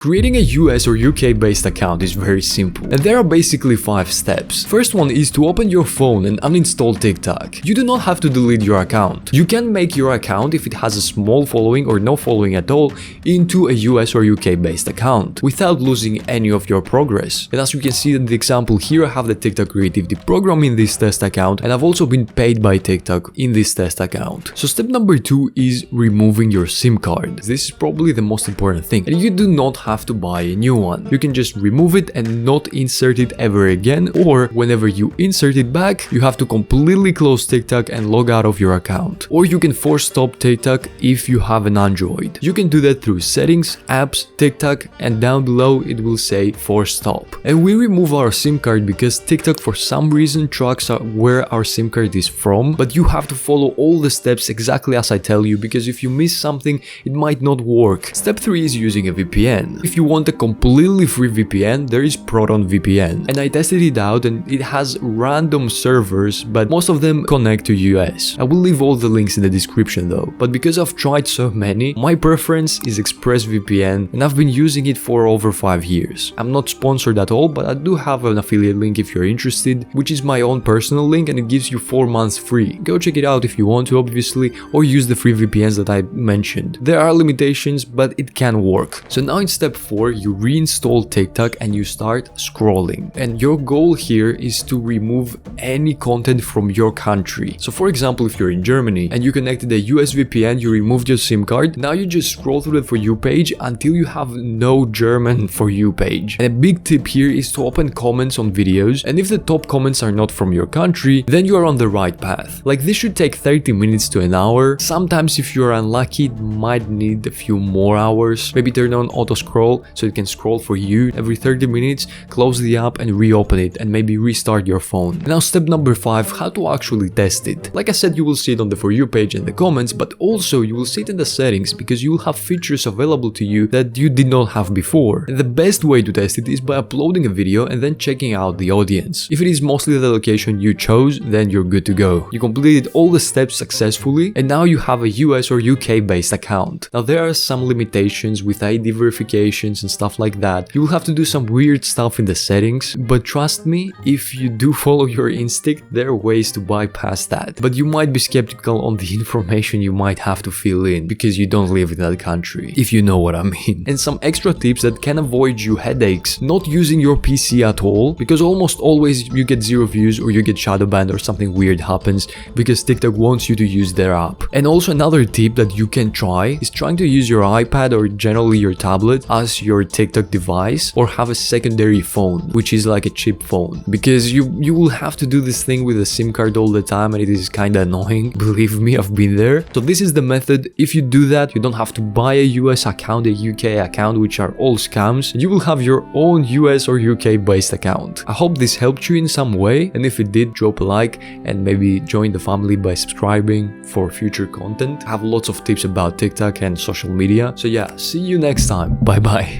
Creating a US or UK based account is very simple, and there are basically 5 steps. First one is to open your phone and uninstall TikTok. You do not have to delete your account. You can make your account, if it has a small following or no following at all, into a US or UK based account without losing any of your progress. And as you can see in the example here, I have the TikTok creativity program in this test account, and I've also been paid by TikTok in this test account. So step number 2 is removing your SIM card. This is probably the most important thing, and you do not have to buy a new one. You can just remove it and not insert it ever again, or whenever you insert it back, you have to completely close TikTok and log out of your account. Or you can force stop TikTok if you have an Android. You can do that through settings, apps, TikTok, and down below it will say force stop. And we remove our SIM card because TikTok for some reason tracks where our SIM card is from, but you have to follow all the steps exactly as I tell you, because if you miss something, it might not work. Step 3 is using a VPN. If you want a completely free VPN, there is ProtonVPN, and I tested it out and it has random servers, but most of them connect to US. I will leave all the links in the description though, but because I've tried so many, my preference is ExpressVPN, and I've been using it for over 5 years. I'm not sponsored at all, but I do have an affiliate link if you're interested, which is my own personal link, and it gives you 4 months free. Go check it out if you want to, obviously, or use the free VPNs that I mentioned. There are limitations, but it can work. So now in step 4, you reinstall TikTok and you start scrolling. And your goal here is to remove any content from your country. So for example, if you're in Germany and you connected a US VPN, you removed your SIM card, now you just scroll through the For You page until you have no German For You page. And a big tip here is to open comments on videos, and if the top comments are not from your country, then you are on the right path. Like, this should take 30 minutes to an hour. Sometimes if you're unlucky, it might need a few more hours. Maybe turn on auto scroll so it can scroll for you every 30 minutes, close the app and reopen it, and maybe restart your phone. Now step number 5, how to actually test it. Like I said, you will see it on the For You page and the comments, but also you will see it in the settings, because you will have features available to you that you did not have before. And the best way to test it is by uploading a video and then checking out the audience. If it is mostly the location you chose, then you're good to go. You completed all the steps successfully, and now you have a US or UK based account. Now there are some limitations with ID verifications and stuff like that. You will have to do some weird stuff in the settings, but trust me, if you do follow your instinct, there are ways to bypass that. But you might be skeptical on the information you might have to fill in, because you don't live in that country, if you know what I mean. And some extra tips that can avoid you headaches: not using your PC at all, because almost always you get 0 views or you get shadow banned or something weird happens because TikTok wants you to use their app. And also another tip that you can try is trying to use your iPad or generally your tablet as your TikTok device, or have a secondary phone, which is like a cheap phone, because you will have to do this thing with a SIM card all the time, and it is kinda annoying. Believe me, I've been there. So this is the method. If you do that, you don't have to buy a US account, a UK account, which are all scams. You will have your own US or UK based account. I hope this helped you in some way, and if it did, drop a like and maybe join the family by subscribing for future content. I have lots of tips about TikTok and social media. So yeah, see you next time. Bye bye.